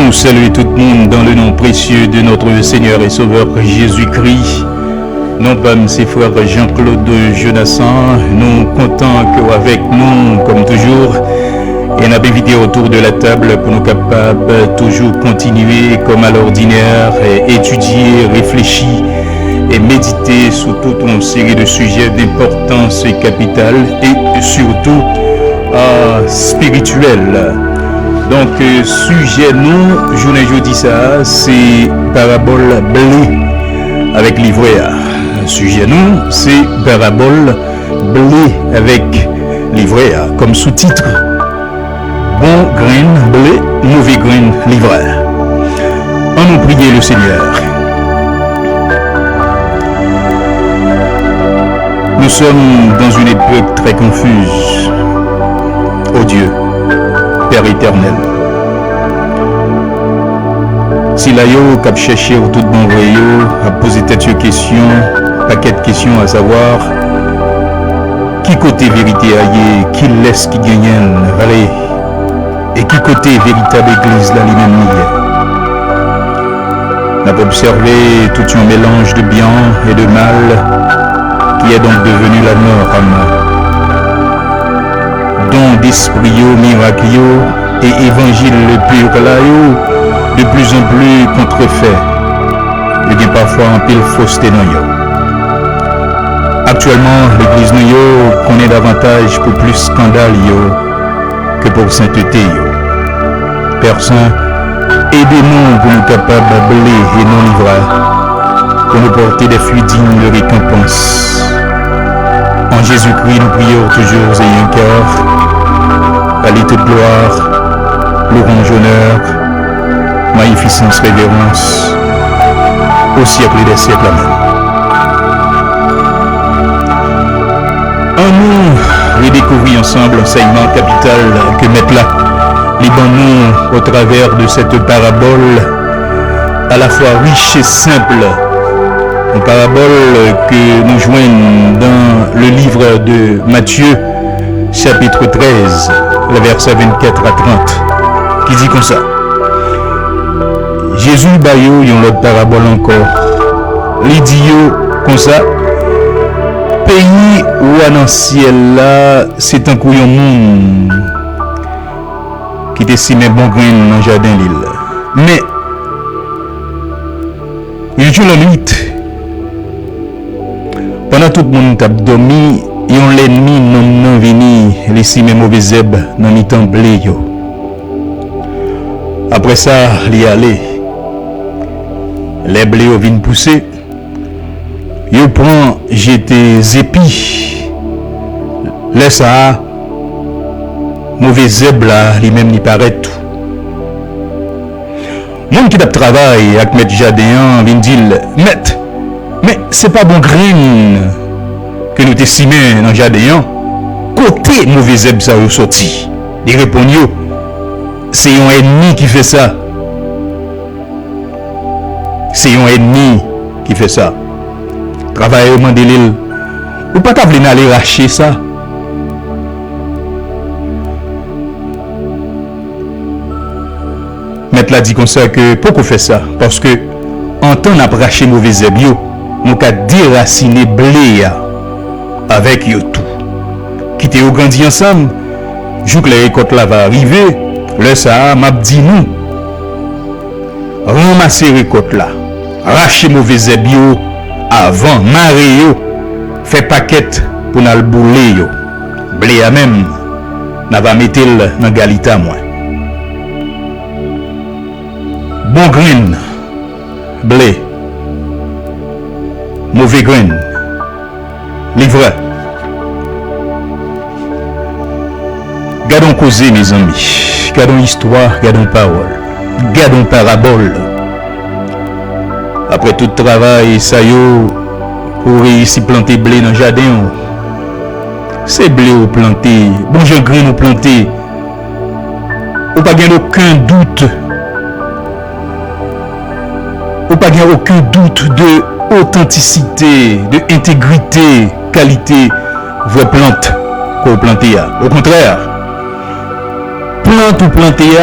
Nous saluons tout le monde dans le nom précieux de notre Seigneur et Sauveur Jésus-Christ. Nous sommes ses frères Jean-Claude Jonassan. Nous comptons qu'avec nous, comme toujours, et on a invité autour de la table pour nous capables toujours continuer comme à l'ordinaire, et étudier, réfléchir et méditer sur toute une série de sujets d'importance capitale et surtout spirituelle. Donc, sujet nous, journée jeudi ça, c'est parabole blé avec livret. Sujet nous, c'est parabole blé avec livret. Comme sous-titre, bon grain blé, mauvais grain livret. On nous prie le Seigneur. Nous sommes dans une époque très confuse. Oh Dieu, Père éternel. Si la yo cap chercher au tout bon vrai a posé tête une question, paquet de questions à savoir qui côté vérité aille, qui laisse qui gagne, allez, et qui côté véritable église là lui-même lié. On a observé tout un mélange de bien et de mal qui est donc devenu la norme. Don d'esprit miracle et évangile le pur là de plus en plus contrefait. Il y a parfois un pile fausseté dans yo. Actuellement, l'église nous yo connaît davantage pour plus scandale yo que pour sainteté yo. Père Saint, aidez-nous pour nous capables de blé et non livrer, pour nous porter des fruits dignes de récompense. En Jésus-Christ, nous prions toujours et un cœur, à toute gloire, louange, honneur, magnificence, révérence, au siècle des siècles. Amen. En nous, redécouvrir ensemble l'enseignement capital que mettent là, nous au travers de cette parabole, à la fois riche et simple. Une parabole que nous joignons dans le livre de Matthieu, chapitre 13, le verset 24 à 30, qui dit comme ça. Jésus bayo yon l'autre parabole encore. Il dit comme ça. Pays ou dans ciel là, c'est un couillon monde qui décime bon grain dans le jardin l'île. Mais il joue la nuit. Pendant tout le monde a dormi, yon l'ennemi non vini laisser mes mauvais zèbres dans mi temps blé yo. Après ça, il y allé. Les blés viennent pousser. Yo prend jeter épis. Laisse ça mauvais zèbre là, lui-même n'y paraît tout. Monde qui travaille avec mettre jardin vient dire mais c'est pas bon grain que nous t'estimons dans le jardin. Côté mauvais zèbre ça est sorti. Il répond c'est un ennemi qui fait ça. C'est un ennemi qui fait ça. Travailler au Mandelil. Ou pas qu'à venir aller racher ça. Maître l'a dit comme ça que pourquoi fait ça? Parce que en temps n'a raché mauvais zèbre, nous qu'a déraciner blé avec yo tout. Quitter au grandi ensemble. Jour que les récoltes là va arriver, le ça m'a dit nous. Ramasser récolte là. Racher mauvais zèbre avant marrer yo. Fait paquet pour nous le bouler yo. Blé à même n'a va mettre dans galita moi. Bon grain, blé, mauvais grain, livret. Gardons causer mes amis, gardons histoire, gardons parole, gardons parabole. Après tout travail, ça yo, pour réussir planter blé dans le jardin, c'est blé ou planté, bon grain ou planté, ou pas gain aucun doute. Ou pas gain aucun doute de authenticité, de intégrité, qualité, vraie plante qu'on plante. Au contraire, plante ou planter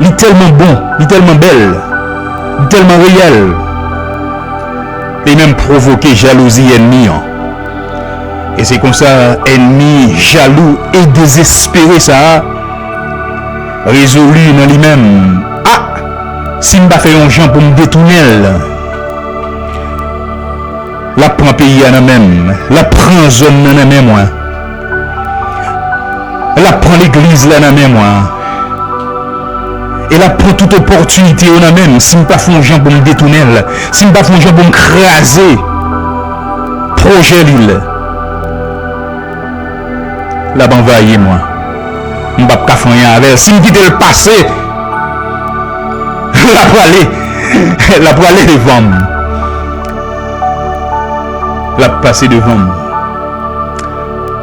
il est tellement bon, il est tellement belle, il est tellement réel. Et même provoquer jalousie ennemi. Et c'est comme ça, ennemi, jaloux et désespéré, ça a résolu dans lui-même. Ah, si je ne fais pas un gens pour me détourner, la prend pays à la même, la prend zone à la même, la prend l'église là la même, et la prend toute opportunité à la même. Si je ne fais pas un gens pour me détourner, si je ne fais pas un gens pour me craser, projet l'île. La banvaille moi. Je ne vais pas faire rien avec elle. Si je quitte le passé, la pour aller devant moi. La passer devant moi.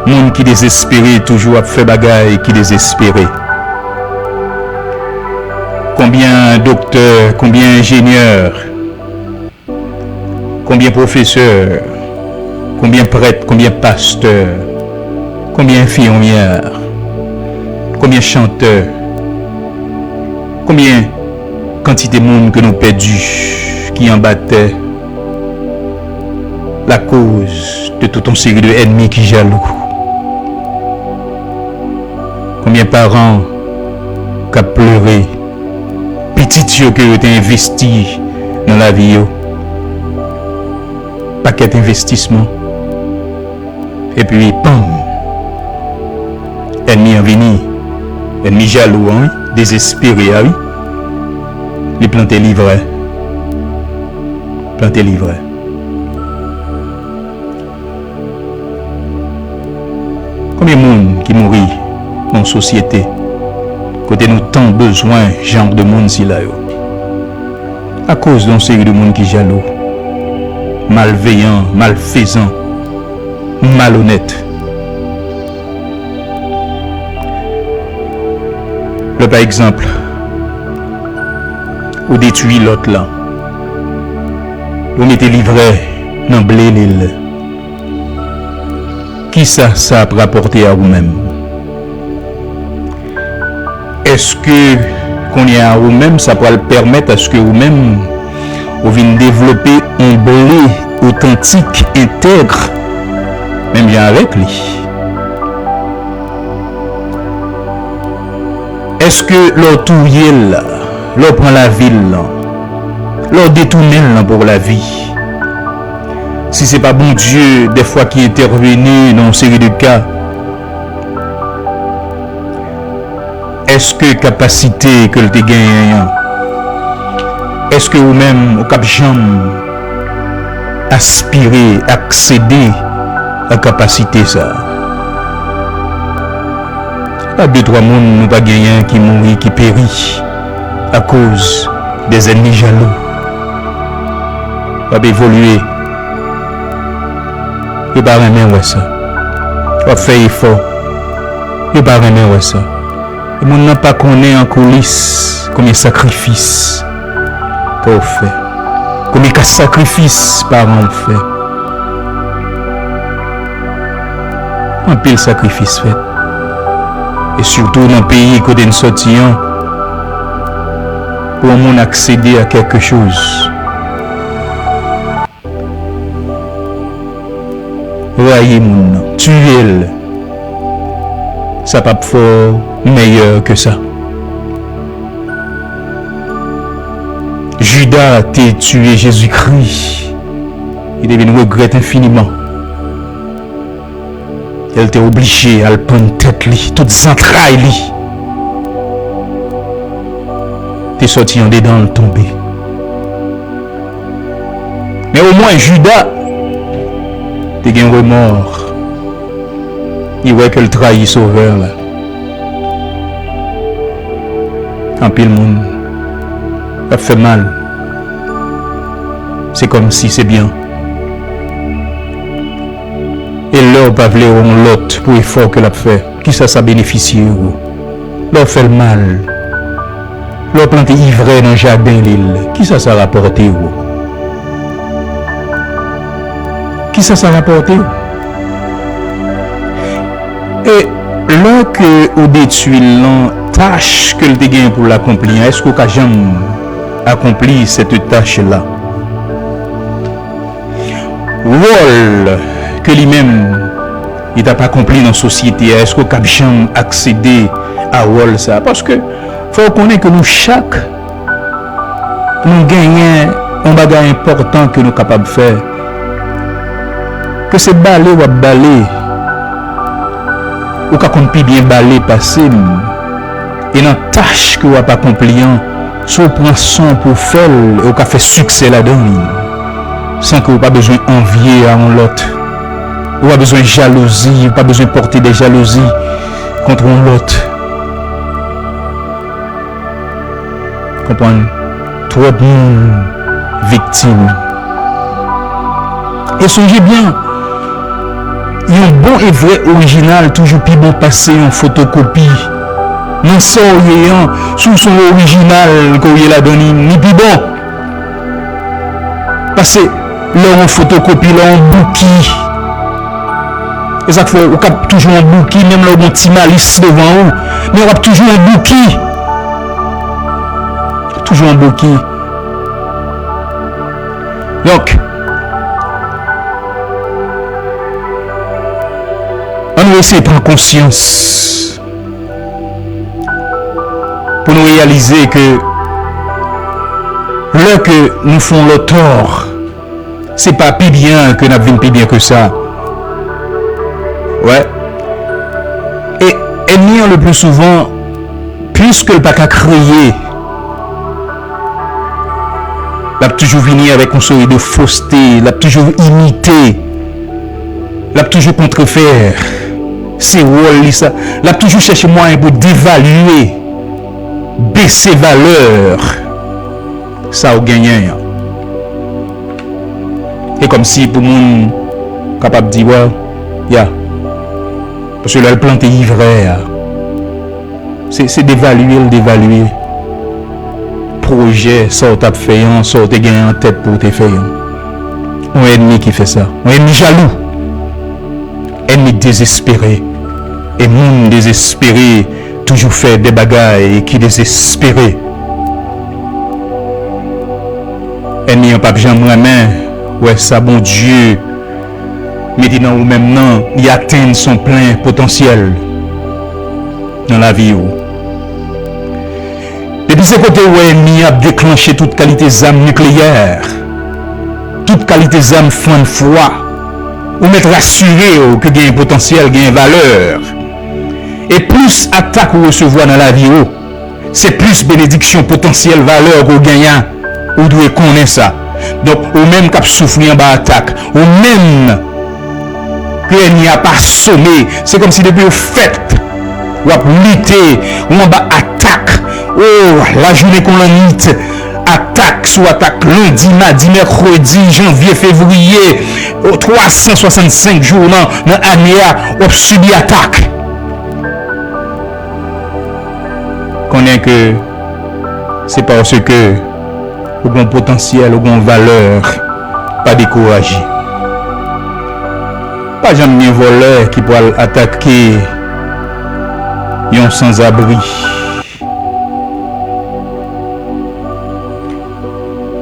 Monde qui désespéré toujours a fait bagaille qui désespéré. Combien docteurs, combien ingénieurs, combien professeurs, combien prêtres, combien pasteurs, combien infirmières, combien chanteurs, combien quantité de monde que nous perdus qui en battaient la cause de toute une série d'ennemis qui jaloux. Combien de parents qui ont pleuré, petits yeux qui ont été investis dans la vie, paquet d'investissement, et puis pam, ennemi en venu, ennemi jaloux, hein, désespéré, oui, les planter livrés, planter livrés. Combien de monde qui mourit dans la société, côté nous tant besoin genre de monde si là, à cause d'un série de monde qui jaloux, malveillant, malfaisant, malhonnête. Le par exemple, ou détruit l'autre là, vous mettez livré dans blé l'île. Qui ça a rapporté à vous-même? Est-ce que qu'on y a à vous-même, ça peut le permettre à ce que vous-même vous venez développer un blé authentique, intègre, même bien avec lui? Est-ce que l'on touille là, l'on prend la ville là, l'on détourne là pour la vie? Si c'est pas bon Dieu, des fois qui intervenu dans une série de cas, est-ce que capacité que le te gagne, est-ce que vous-même au cap jambe aspirer, accéder à capacité ça? Pas deux trois monde nous pas gagner qui mourit, qui périt à cause des ennemis jaloux. Pas évoluer. Il pas rien ouais ça. On fait effort. Il pas rien ouais ça. Et mon n'a pas connaît en coulisses combien de sacrifices qu'on fait. Combien de sacrifices parents fait. Un pile sacrifice fait. Et surtout dans le pays côté de sortir pour mon accéder à quelque chose. Voyez mon tuer, ça pas fort meilleur que ça. Judas a tué Jésus-Christ. Il devait nous regretter infiniment. Elle était obligée à le prendre tête li, toutes les entrailles li. T'es sorti en dedans le tombé. Mais au moins Judas t'es un remords. Il voit que le trahit sauveur là. En pile monde, ça fait mal. C'est comme si c'est bien. Et l'heure pas vouloir l'autre pour l'effort que l'a fait. Qui ça bénéficie ou? L'heure fait le mal. L'heure planté ivraie dans le jardin l'île. Qui ça rapporté ou? Qui ça rapporté? Et Là que ou détruit la tâche que le gain pour l'accomplir, est-ce qu'on a jamais accompli cette tâche-là? Rôle que lui-même il n'a pas accompli dans la société, est-ce qu'on a jamais accédé à rôle ça? Parce que faut connaître que nous chaque nous gagnons un bagage important que nous sommes capables de faire. Que c'est balai ou balai, ou qu'on peut bien balai passer, et dans la tâche que vous n'avez pas accompli, si vous prenez son pour faire, et vous fait succès là-dedans, sans que vous n'avez pas besoin d'envier à l'autre, vous n'avez pas besoin de jalousie, vous n'avez pas besoin de porter des jalousies contre l'autre. Comprenez? Trop de monde victime. Et songez bien, un bon et vrai original toujours plus bon passer en photocopie. Non ça sous son original qu'on y la donne ni plus bon. Parce que là en photocopie, là en bouquet. Et ça fait on cap toujours un bouquet, même là on petit malice devant vous, mais on a toujours un bouquet. Toujours un bouquet. Donc on va essayer de prendre conscience pour nous réaliser que là que nous faisons le tort, c'est pas plus bien que nous avons plus bien que ça. Ouais. Et ennemi le plus souvent, puisque le pas qu'à créer, l'a toujours venu avec une sorte de fausseté, l'a toujours imité, l'a toujours contrefaire. C'est rôle ça. L'a toujours cherché moyen pour dévaluer, baisser valeur. Ça au gagnant. Et comme si pour monde capable de dire ouais, yeah. Parce que là le planté ivraie. C'est d'évaluer, le dévaluer. Projet, ça t'a fait, ça t'a gagné en tête pour te faire. Un ennemi qui fait ça. Un ennemi jaloux. Ennemi désespéré. Et monde désespéré toujours fait des bagailles qui désespéré. Ennemi en pape Jean moi-même, ouais ça bon Dieu, maintenant ou même non, il atteint son plein potentiel dans la vie. Depuis ce côté où ennemi a déclenché toute qualité d'armes nucléaires, toute qualité d'armes fin de foi, ou mettre rassuré que gain potentiel, gain valeur. Et plus attaque ou recevoir dans la vie, c'est plus bénédiction potentielle, valeur qu'on gagne. Ou doit connaître ça. Donc, ou même qu'à souffrir en bas attaque, ou même qu'il n'y a pas sommé, c'est comme si depuis au fait, ou à lutter, ou en bas attaque, oh, la journée qu'on en lutte, attaque, soit attaque lundi, mardi, mercredi, janvier, février, 365 jours dans l'année, on subit attaque. Connaît que c'est parce que au bon potentiel, au bon valeur, pas découragé. Pas jamais un voleur qui peut attaquer un sans-abri.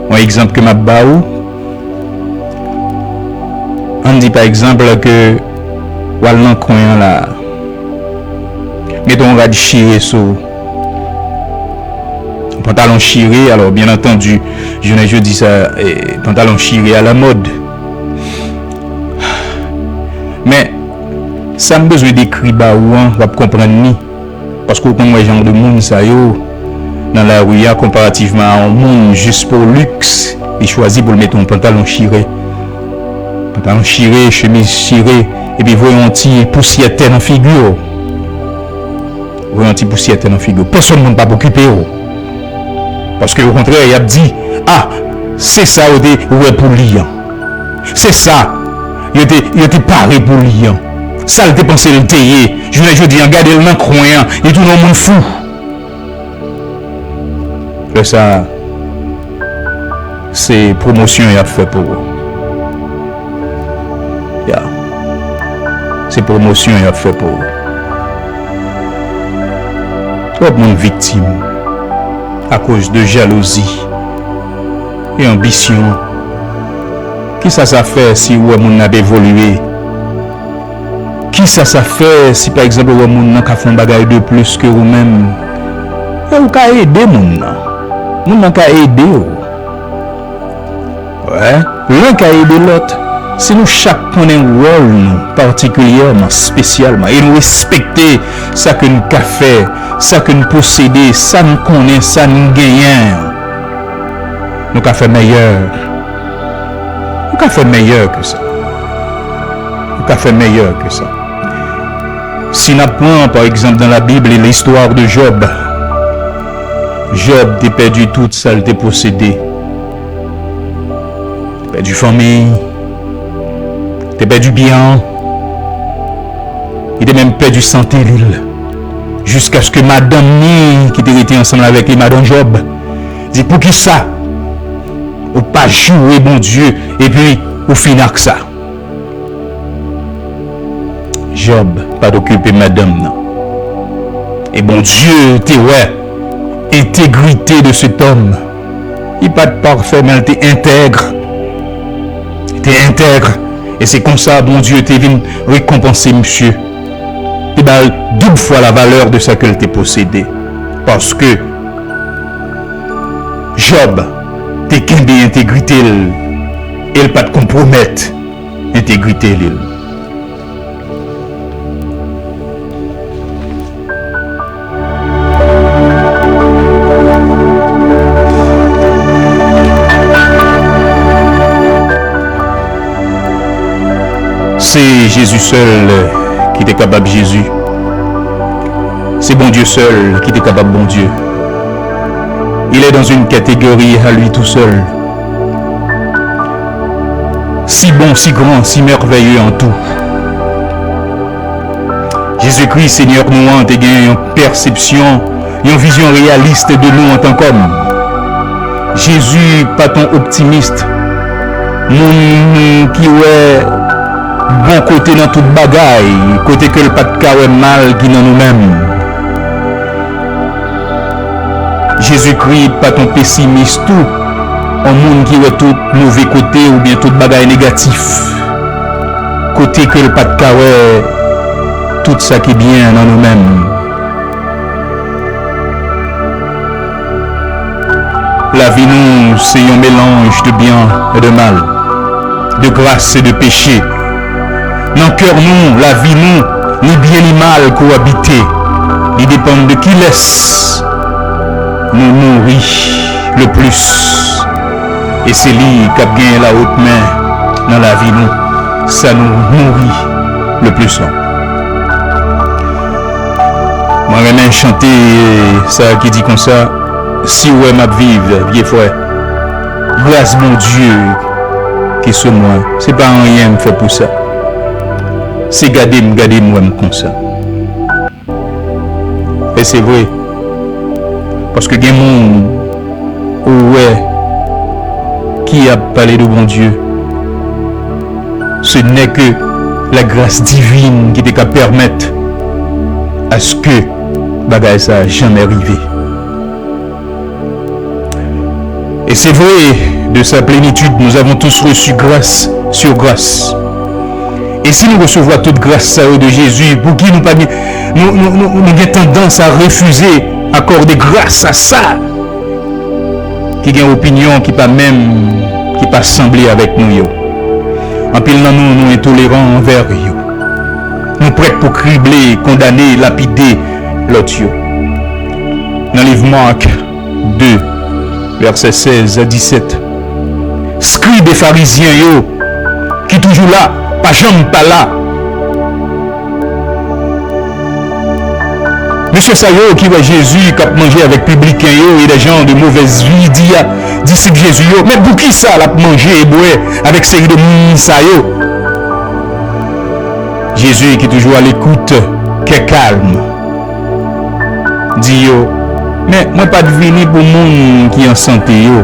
Un exemple que m'a baou, on dit par exemple que Wallan coin là, mettons on va chier sur pantalon chiré, alors bien entendu, je dis ça, pantalon chiré à la mode. Mais ça me besoin d'écrire baouan, va comprendre ni. Parce que quand moi genre de monde ça yo dans la rue comparativement à un monde juste pour luxe, il choisit pour le mettre un pantalon chiré. Pantalon chiré, chemise chirée, et puis voyons un petit poussière dans la figure. Voyons un petit poussière dans la figure. Personne ne va pas occuper. Parce que au contraire, il a dit, ah, c'est ça où est pour lire. C'est ça. Il était paré pour lire. Ça, il était pensé le tailler. Je dis, regardez le croyant, il est tout le monde fou. Que ça, c'est promotion qu'il a fait pour eux. Yeah. C'est promotion qu'il a fait pour eux. trop de monde victime à cause de jalousie et ambition. Qui ça fait si ouais moun n'a évolué? Qui ça fait si par exemple ouais moun n'a ka font bagaille de plus que vous-même? Et vous ka aider moun n'a ka aider. Ouais, l'un ka aider l'autre. Si nous chaque prenons un rôle nous, particulièrement, spécialement, et nous respecter ça que nous avons fait, ça que nous possédons, ça nous connaissons, ça nous gagnons, nous avons fait meilleur. Nous avons fait meilleur que ça. Nous avons fait meilleur que ça. Si nous apprenons par exemple dans la Bible l'histoire de Job, Job a perdu tout ça, il a possédé. Il a perdu famille. Il a perdu bien. Il a même perdu santé l'île. Jusqu'à ce que madame Ni, qui était ensemble avec lui, madame Job, dit pour qui ça? Ou pas jouer bon Dieu et puis au final que ça. Job pas d'occuper madame non. Et bon Dieu t'es ouais intégrité de cet homme. Il pas de parfait mais il était intègre. Il était intègre. Et c'est comme ça, bon Dieu, t'es venu récompenser monsieur. Et bien, double fois la valeur de ça qu'elle t'a possédé. Parce que Job, t'es qu'un bien intégrité, elle pas de compromettre intégrité. C'est Jésus seul qui est capable Jésus. C'est bon Dieu seul qui est capable bon Dieu. Il est dans une catégorie à lui tout seul. Si bon, si grand, si merveilleux en tout. Jésus-Christ, Seigneur, nous avons une perception, une vision réaliste de nous en tant qu'homme. Jésus, pas ton optimiste. Mon qui est bon côté dans toute bagaille, côté que le pas de carré mal qui dans nous-mêmes. Jésus-Christ, pas ton pessimiste tout, un monde qui est tout mauvais côté ou bien toute bagaille négatif. Côté que le pas de carré, tout ça qui est bien dans nous-mêmes. La vie nous, c'est un mélange de bien et de mal, de grâce et de péché. Dans le cœur nous, la vie nous, ni bien ni mal cohabiter. Il dépend de qui laisse nous nourrir le plus. Et c'est lui qui a gagné la haute main dans la vie nous. Ça nous nourrit le plus. Moi j'aime chanter ça qui dit comme ça. Si ouais m'a vivre, vieux frère. Grâce mon Dieu qui est sur moi. C'est pas rien fait pour ça. C'est garder moi comme ça. Et c'est vrai. Parce que il y a des gens ouais, qui a parlé de bon Dieu. Ce n'est que la grâce divine qui te permettre à ce que bagaille ça jamais arrivé. Et c'est vrai, de sa plénitude, nous avons tous reçu grâce sur grâce. Et si nous recevons toute grâce de Jésus, pour qui nous avons tendance à refuser, accorder grâce à ça, qui a une opinion qui pas même, qui pas semblé avec nous. En pile nous intolérants envers eux. Nous prêts pour cribler, condamner, lapider l'autre. Dans le livre Marc 2, versets 16 à 17. Scribes et pharisiens, qui toujours là, pas jamais pas là. Monsieur Sayo qui voit Jésus qui a mangé avec publicain et des gens de mauvaise vie, disciples Jésus, mais pour qui ça l'a mangé et boire avec série de Sayo? Jésus qui est toujours à l'écoute, qui est calme, dit yo, mais moi pas de venir pour monde qui est en santé yo.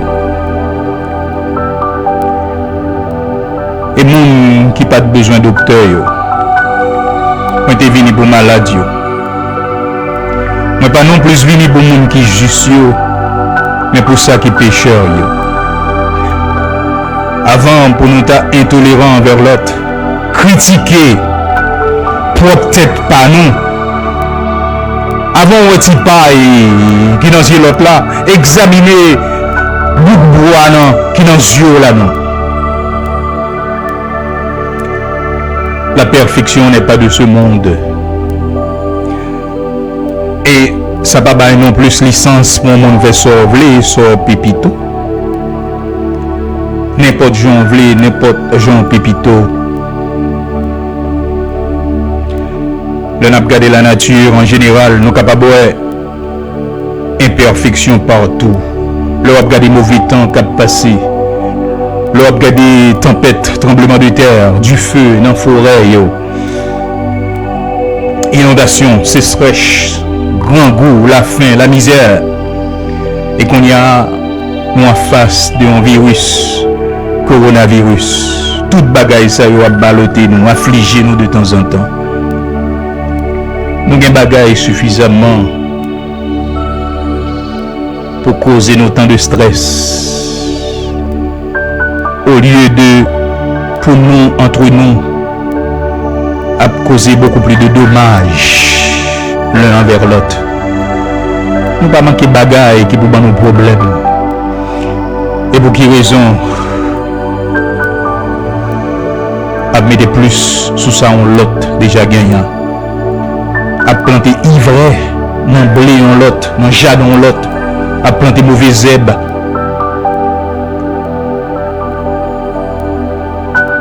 Et monde qui pas de besoin de docteur yo. Moi t'es venu pour maladie yo. Moi pas non plus venu pour monde qui juste yo, mais pour ça qui pécheur yo. Avant pour nous ta intolérant envers l'autre, critiquer propre tête pas nous. Avant on ti pas qui dans l'autre là, examiner bout de bois non qui dans yeux là non. La perfection n'est pas de ce monde. Et ça pas bail non plus licence pour mon veut sauver sur pipito. N'importe Jean vle, n'importe Jean pipito. Le n'a regardé la nature en général, nous capables imperfection partout. Le n'a regardé mauvais temps cap passé. Le n'a regardé tempête, tremblement de terre, du feu dans la forêt yo. Inondation, sécheresse, grand goût, la faim, la misère. Et qu'on y a nous en face d'un virus, coronavirus. Toute bagaille ça yo a baloté nous, affligé nous de temps en temps. Nous avons bagaille suffisamment pour causer nous tant de stress. Au lieu de, pour nous, entre nous, à causer beaucoup plus de dommages l'un envers l'autre. Nous ne pas manquer de bagaille qui pour nos problèmes. Et pour qui raison, à mettre plus sous ça on l'autre déjà gagnant. À planter ivraie dans blé en l'autre, dans jardin en l'autre, à planter mauvais herbes,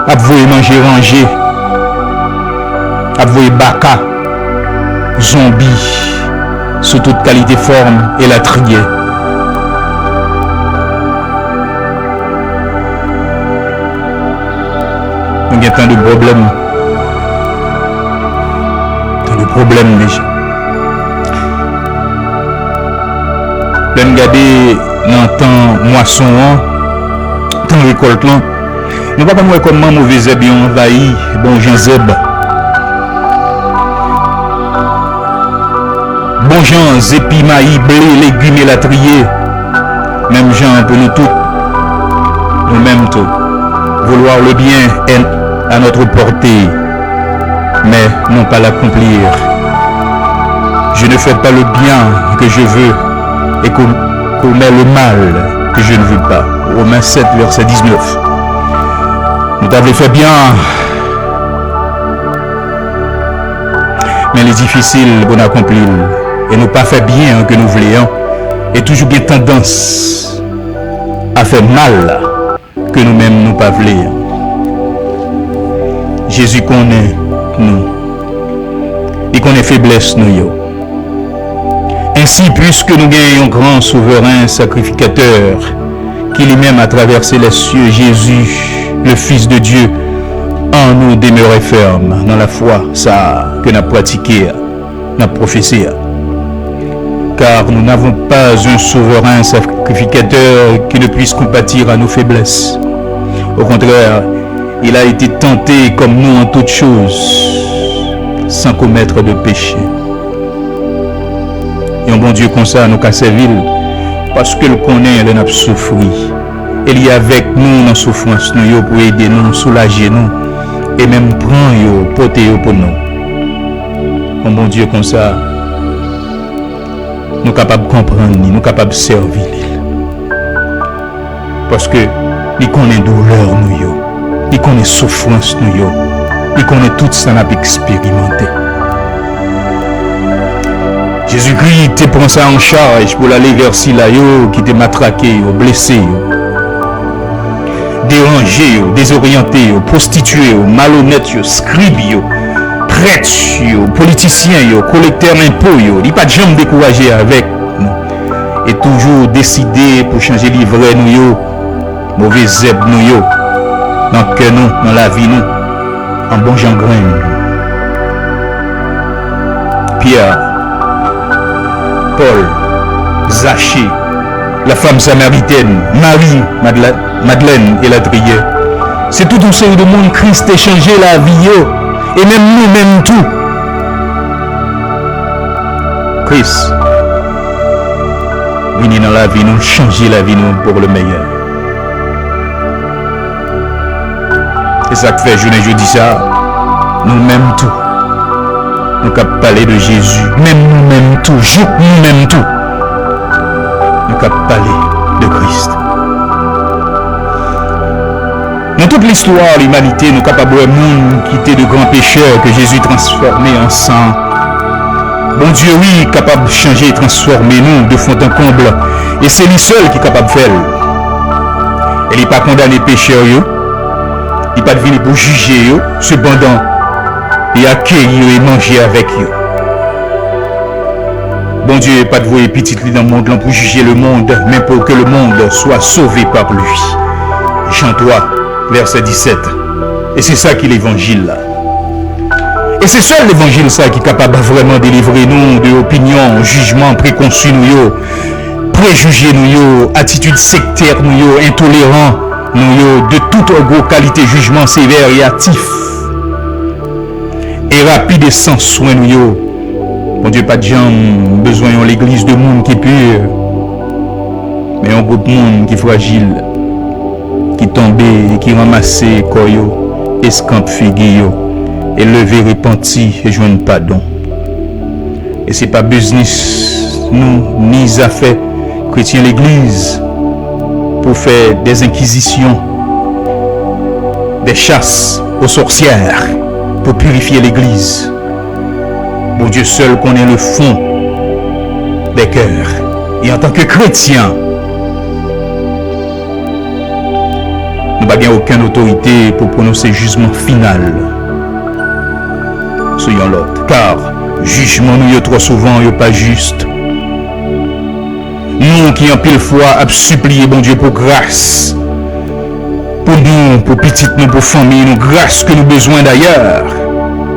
à vouer manger ranger, à vouer baka, zombies, sous toute qualité forme et la trier. Nous avons tant de problèmes. Problème déjà. L'on regarde dans le temps moisson, temps récolte, nous ne pouvons pas voir comment mauvais zèbre envahi bon gens zèbre. Bon gens épis, maïs, blé, légumes et la trier. Même gens pour nous tous. Nous-mêmes tous. Vouloir le bien est à notre portée, mais non pas l'accomplir. Je ne fais pas le bien que je veux et commet le mal que je ne veux pas. Romains 7, verset 19. Nous t'avons fait bien, mais il est difficile pour accomplir. Et nous pas fait bien que nous voulions. Et toujours bien tendance à faire mal que nous-mêmes nous pas voulions. Jésus connaît nous. Il connaît faiblesse nous. Ainsi, puisque nous gagnons un grand souverain sacrificateur qui lui-même a traversé les cieux, Jésus, le Fils de Dieu, en nous demeurer ferme dans la foi, ça que nous avons pratiqué, nous avons professé. Car nous n'avons pas un souverain sacrificateur qui ne puisse compatir à nos faiblesses. Au contraire, il a été tenté comme nous en toutes choses, sans commettre de péché. Et un bon Dieu comme ça nous casse servir parce que le connaît, il a souffert. Il est avec nous dans la souffrance nous pour aider nous, soulager nous et même prendre porter pour nous. Un bon Dieu comme ça, nous sommes capables de comprendre, nous sommes capables de servir. Parce que il connaît douleur nous, il connaît souffrance nous, il connaît tout ça n'a pas expérimenté. Jésus-Christ te prend ça en charge pour aller vers Silayo qui te matraqué, blessé, dérangé, désorienté, prostitué, malhonnête, scribe, prêtre, politicien, collecteur d'impôts, il n'y a pas de jamais découragé avec nous. Et toujours décidé pour changer livret nous, mauvais zèbre nous, dans le cœur nous, dans la vie nous, en bon jangrin. Pierre, Paul, Zachée, la femme samaritaine, Marie, Madeleine et la trière. C'est tout un série de monde Christ échangé la vie, et même nous-mêmes tout. Christ intervenir dans la vie, nous changer la vie nous pour le meilleur. Et ça que fait, je dis ça, nous m'aimons tout. Nous avons parlé de Jésus, même nous m'aimons tout, nous m'aimons tout. Nous avons parlé de Christ. Dans toute l'histoire de l'humanité, nous sommes capables de monde qui était de grands pécheurs que Jésus transformé en sang. Bon Dieu, oui, capable de changer et transformer nous de fond en comble. Et c'est lui seul qui est capable de faire. Il n'est pas condamné pécheur, il n'est pas venu pour juger, cependant, il accueille et manger avec eux. Bon Dieu n'est pas de voyer petit dans le monde pour juger le monde, mais pour que le monde soit sauvé par lui. Jean 3, verset 17. Et c'est ça qui est l'évangile là. Et c'est seul l'évangile ça qui est capable de vraiment délivrer nous de opinions, jugements préconçus nous, préjugés nous, attitudes sectaires nous, intolérants nous, de toute gros qualité jugement sévère et hâtif. Et rapide et sans soin nous. Bon Dieu, pas de gens besoin de l'église de monde qui est pur, mais un groupe de monde qui est fragile, qui tombe, qui ramasse koyo, escampe figuio, et lever repenti et joindre pardon. Et c'est pas business, nous, ni affaires chrétiens l'église, pour faire des inquisitions, des chasses aux sorcières, pour purifier l'église. Bon Dieu seul connaît le fond des cœurs. Et en tant que chrétien, nous n'avons aucune autorité pour prononcer jugement final sur l'autre. Car jugement nous trop souvent n'est pas juste. Nous qui en pile fois avons supplié bon Dieu pour grâce. Pour nous, pour petites nous, pour famille, nous, grâce que nous besoin d'ailleurs.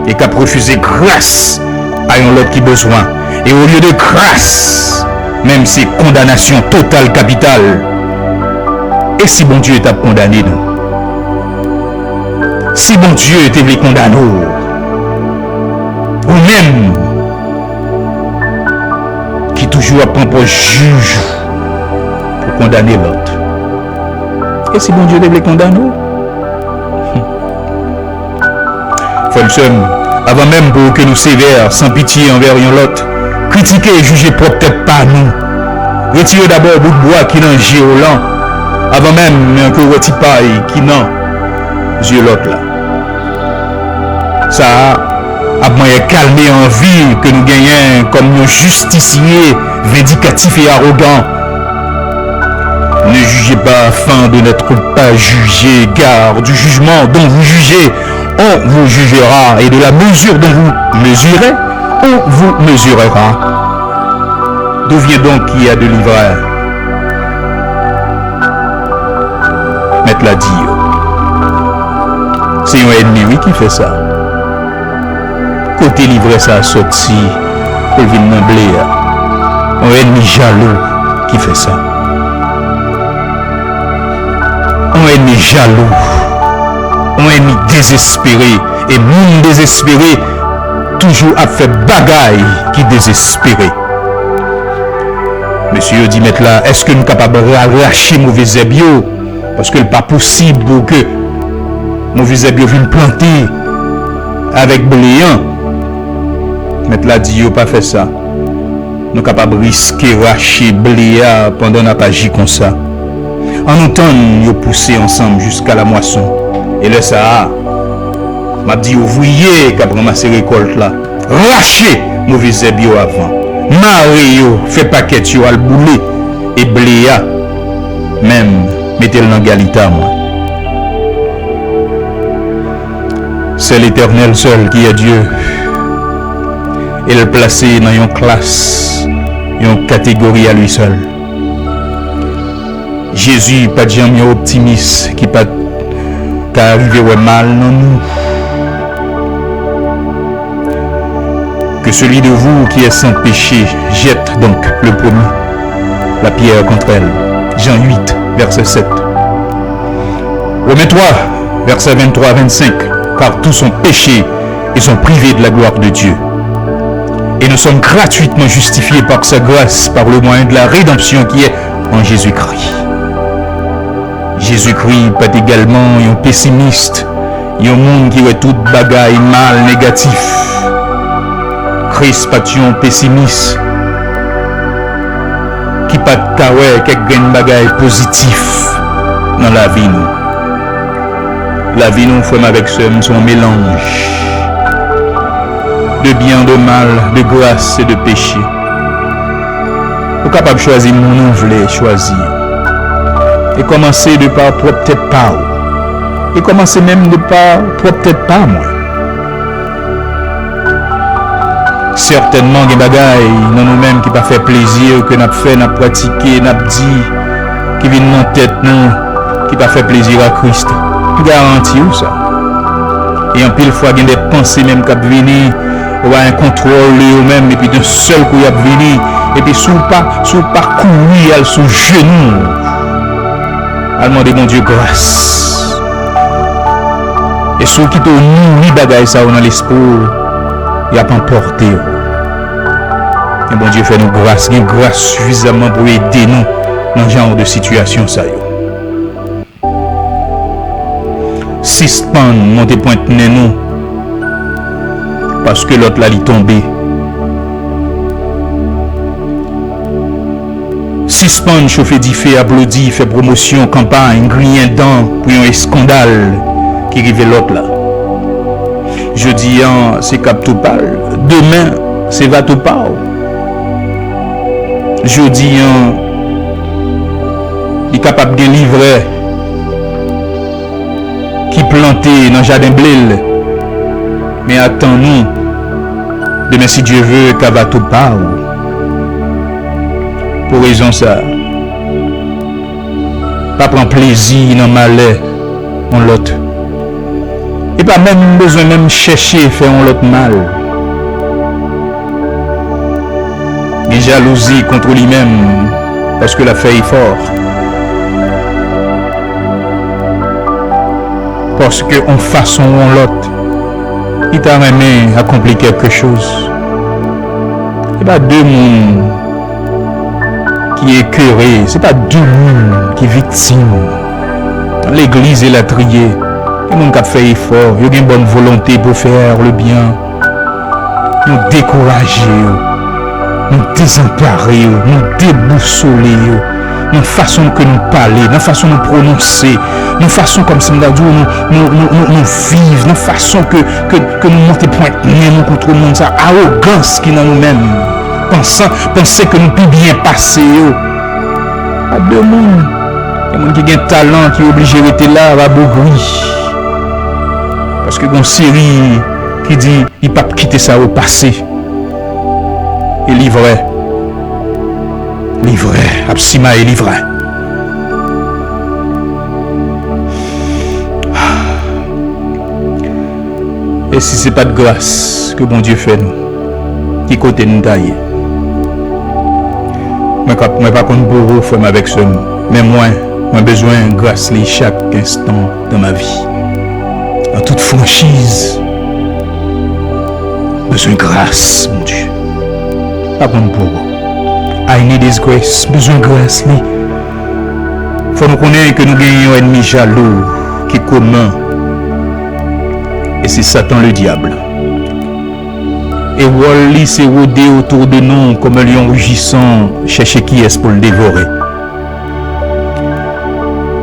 Et qu'à refuser grâce à un autre qui besoin. Et au lieu de grâce, même c'est condamnation totale, capitale. Et si bon Dieu t'a condamné nous? Si bon Dieu t'a condamné ou même qui toujours apprend pour juge pour condamner l'autre. Et si bon Dieu t'a condamné? Frère, avant même pour que nous sévères, sans pitié envers l'autre, critiquer et juger peut-être pas nous. Retirez d'abord le bout de bois qui n'en géolant, avant même que le paille qui n'en Dieu l'autre là. Ça a moyen calmer en vie que nous gagnons comme nos justiciers vindicatifs et arrogants. Ne jugez pas afin de n'être pas jugé, car du jugement dont vous jugez, on vous jugera, et de la mesure dont vous mesurez, on vous mesurera. D'où vient donc qu'il y a de l'ivraie? Maître l'a dit. C'est un ennemi oui, qui fait ça. Côté livré ça a sorti, pour venir dans blé. Un ennemi jaloux qui fait ça. Un ennemi jaloux. Un ennemi désespéré. Et monde désespéré, toujours a fait bagaille qui désespéré. Monsieur dit mettre là, est-ce que nous sommes capables de arracher mauvais zébio? Parce que ce n'est pas possible pour que mauvais zébio vienne planter avec bléant. Mettre là dit, pas fait ça. Nous sommes capables de risquer racher bléa pendant qu'on n'a pas agi comme ça. En automne, nous pousser ensemble jusqu'à la moisson. Et là, ça m'a dit, ouvrier qui a ramassé la récolte là. Rachez mauvais zébio avant. Mario fait paquet yo al boulé et bléa même mettez-le dans galita moi. C'est l'Éternel seul qui est Dieu. Il est placé dans une classe, une catégorie à lui seul. Jésus pas jamais optimiste qui pas arrivé au mal non nous. Que celui de vous qui est sans péché jette donc le premier la pierre contre elle. Jean 8, verset 7. Romains 3, verset 23-25. Car tous sont péchés et sont privés de la gloire de Dieu. Et nous sommes gratuitement justifiés par sa grâce, par le moyen de la rédemption qui est en Jésus-Christ. Jésus-Christ pas également un pessimiste, un monde qui est tout bagaille mal, négatif. Christ pas un pessimiste qui pas de carré, quelques bagaille positif dans la vie nous. La vie nous fait avec son mélange de bien, de mal, de grâce et de péché. Vous êtes capable de choisir mon nom, vous voulez choisir. Et commencer de par propre tête pas. Et commencer même de par propre tête pas moi. Certainement, il y a des bagailles dans nous-mêmes qui pas fait plaisir, que nous avons fait, nous avons pratiqué, nous avons dit, qui viennent dans la tête, nous, qui pas fait plaisir à Christ. Je garantis où ça. Et en pile fois, il y a des pensées même qui viennent, on va un contrôle eux-mêmes, et puis d'un seul coup, il y a venu, et puis sous parcours, elle sous genou. Elle demande mon Dieu grâce. Et ceux qui te nourrit bagaille ça dans l'esprit, il a pas emporté. Et bon Dieu fait nous grâce, une grâce suffisamment pour aider nous dans ce genre de situation ça. Suspend monter pointe nous parce que l'autre là il tombé. Suspend chauffer diffé applaudi fait promotion campagne grien dent pour un scandale qui arrive l'autre là. Jeudi c'est cap tout parle, demain c'est va tout parle. Jeudi il est capable de livrer qui planté dans le jardin blé. Mais attends-nous, demain si Dieu veut, qu'elle va tout parler. Pour raison ça, pas prendre plaisir dans le malheur, on l'autre. Et pas même besoin même chercher faire un l'autre mal. Et jalousie contre lui-même, parce que la fait est fort. Parce qu'en façon ou l'autre, il t'a aimé accomplir quelque chose. Ce n'est pas deux mondes qui est écœuré, ce n'est pas deux mondes qui est victime. L'église est la triée. Il y a des gens qui fait effort, il y a une bonne volonté pour faire le bien. Nous décourager, nous désemparer, nous déboussoler. Dans la façon que nous parler, dans la façon de nous prononcer, dans la façon comme ça nous vivre, dans la façon que nous montons point nous contre le monde, ça arrogance qui est dans nous-mêmes, penser que nous pouvons bien passer. À deux mondes, il y a des gens qui ont un talent qui est obligé d'être là à bruit. Parce que dans une série qui dit il ne peut pas quitter ça au passé. Et livré. Absima est livré. Et si ce n'est pas de grâce que bon Dieu fait nous, qui côté nous tailler? Moi, pas contre bourreau, frère, avec ce mot. Mais moi, j'ai besoin de grâce chaque instant de ma vie. En toute franchise, besoin de grâce, mon Dieu. Pas contre bourreau. I need His grace, besoin de grâce. Il faut nous connaître que nous gagnons un ennemi jaloux qui est commun. Et c'est Satan le diable. Et Wally s'est rôdé autour de nous comme un lion rugissant, chercher qui est pour le dévorer.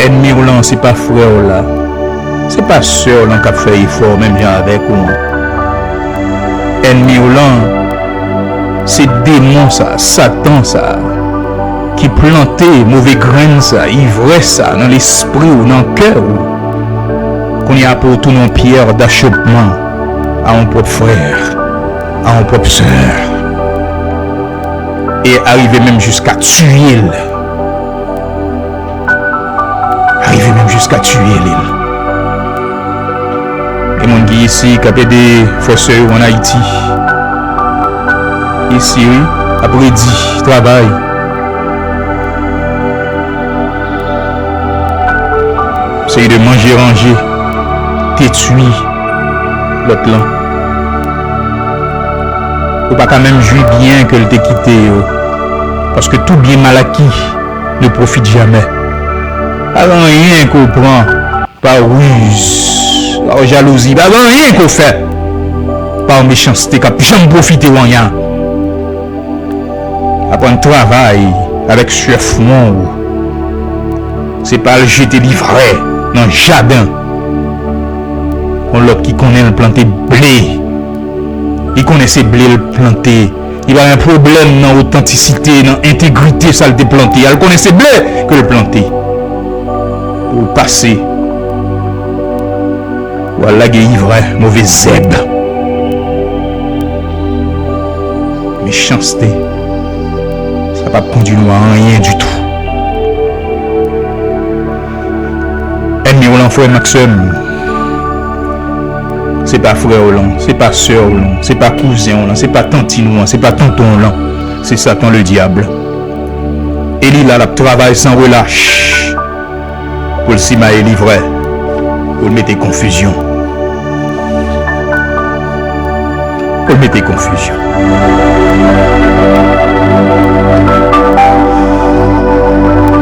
Ennemi ou là, c'est pas frère là. C'est pas sœur là qui a fait effort, même bien avec nous. Ennemi ou là, c'est démon ça, Satan ça, qui plantait mauvais graines ça, ivresse ça dans l'esprit ou dans le cœur, qu'on y a pour tout nos pierres d'achoppement à un propre frère, à un propre sœur, et arriver même jusqu'à tuer l'île. Arriver même jusqu'à tuer l'île. Et mon qui ici, qui a des frères en Haïti, ici, oui, après dit, travail. C'est de manger, ranger, détruire l'autre là. Ou pas quand même jouir bien que le t'ait quitté. Parce que tout bien mal acquis ne profite jamais. Pas rien qu'on prend par ruse, par jalousie, pas rien qu'on fait par méchanceté, qu'on peut jamais profiter ou rien. Apprendre travail avec suffrement, c'est pas le jeter livret dans le jardin. On l'autre qui connaît le planter blé, il connaissait blé le planter. Il a un problème dans l'authenticité, dans l'intégrité, ça le déplanter. Elle connaissait blé que le planter. Pour passer. Voilà qui est vrai, mauvais zèbre. Méchanceté. Ça va pas conduire à rien du tout. Aimez l'enfant Maxime. C'est pas frère Hollande, c'est pas sœur Hollande, c'est pas cousin Hollande, c'est pas tantine Hollande, c'est pas tonton Hollande, c'est Satan le diable. Et il a le travail sans relâche pour le cima et livrer, pour le mettre confusion. Pour le mettre confusion.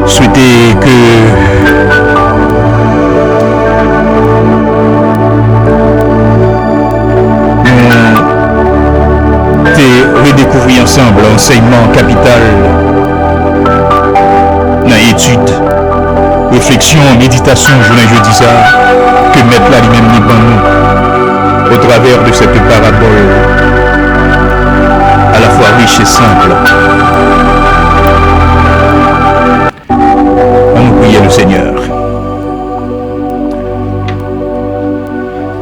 Souhaitez que redécouvrir ensemble l'enseignement capital dans l'étude, réflexion, méditation, je dis ça, que mettre là lui-même devant nous au travers de cette parabole à la fois riche et simple. On nous priait le Seigneur.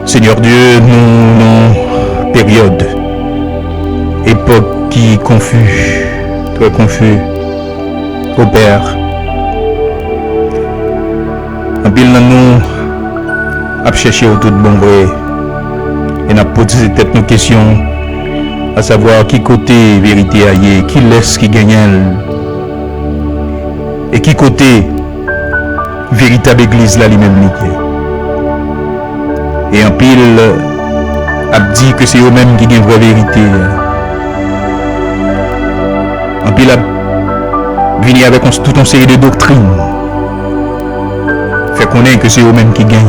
Seigneur Dieu, nous, période, époque qui confus, très confus, au Père. En pile nous à chercher autour de bon vrai et n'a posé tête nos questions, à savoir qui côté vérité aille, qui laisse qui gagne et qui côté véritable église là lui-même niqué. Et en pile a dit que c'est eux-mêmes qui gagnent vraie vérité. En pile a venu avec toute une série de doctrines. Fait qu'on est que c'est eux-mêmes qui gagnent.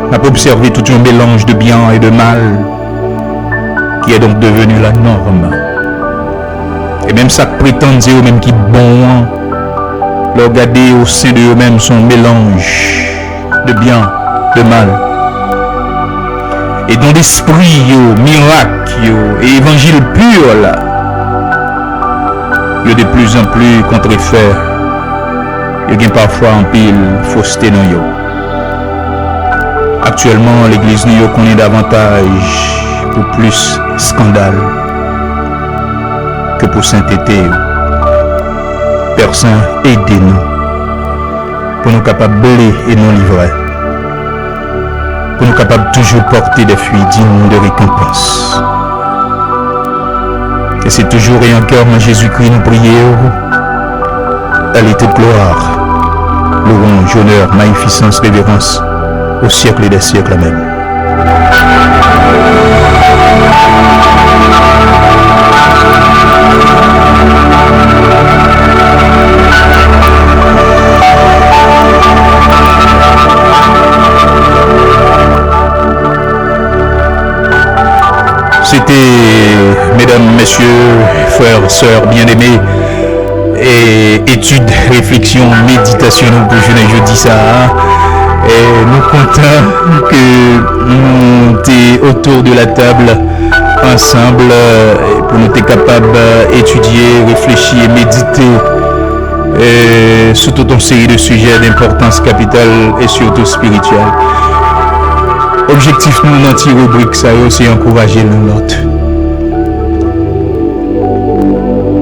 On a pas observé tout un mélange de bien et de mal qui est donc devenu la norme. Et même ça prétend c'est eux-mêmes qui bon. Le regarder au sein de eux-mêmes son mélange de bien, de mal. Et dans l'esprit, miracle et évangile pur là, il y a de plus en plus contre-effets. Il y a parfois en pile fausseté dans yo. Actuellement, l'église nous connaît davantage pour plus scandale que pour sainteté. Père Saint, aidez-nous pour nous capables et non livrer. Pour nous capables toujours porter des fruits dignes de récompense. Et c'est toujours et encore en Jésus-Christ nous prions. Elle est toute gloire, louange, honneur, magnificence, révérence au siècle des siècles. Amen. C'était, mesdames, messieurs, frères, sœurs, bien-aimés, et études, réflexions, méditations pour jeudi ça. Et nous comptons que nous sommes autour de la table ensemble pour nous être capables d'étudier, réfléchir et méditer sur toute une série de sujets d'importance capitale et surtout spirituelle. Objectif nous dans cette rubrique, c'est encourager l'autre.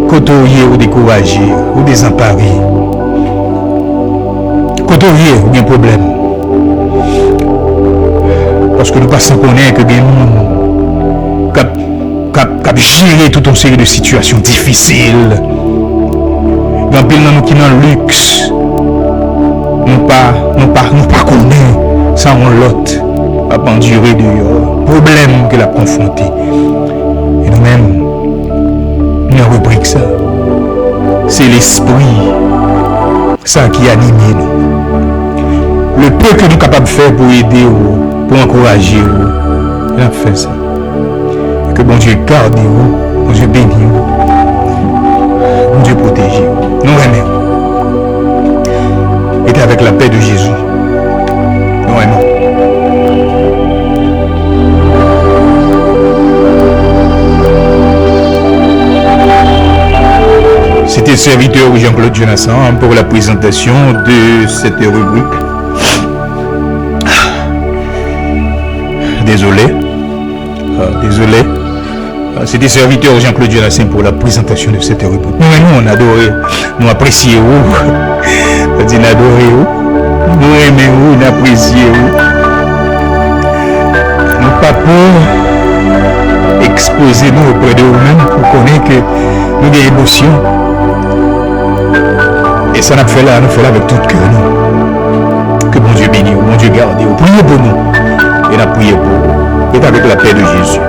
Côtoyer ou décourager ou désemparer. Côtoyer ou bien problème. Parce que nous passons qu'on est que bien nous cap gérer toute une série de situations difficiles. Dans pile nous qui dans le luxe. Nous pas connaît ça on l'autre. À endurer de problèmes que l'a confronté. Et nous-mêmes, ça. C'est l'esprit, ça qui anime nous. Le peu que nous sommes capables de faire pour aider ou pour encourager ou, il a fait ça. Que bon Dieu garde vous, bon Dieu bénit vous, bon Dieu protège vous. Nous aimons. Et avec la paix de Jésus. Nous aimons. C'était serviteur Jean-Claude Jonassan pour la présentation de cette rubrique. Désolé. C'était serviteur Jean-Claude Jonassan pour la présentation de cette rubrique. Nous, on adore, nous apprécions, on dit adoré, nous aimons, nous apprécions. Nous pas pour exposer nous auprès de nous-mêmes pour connaître que nous avons des émotions. Et ça nous fait là avec tout cœur. Que bon Dieu bénisse, bon Dieu garde, priez pour nous. Et la prière pour vous. Et avec la paix de Jésus.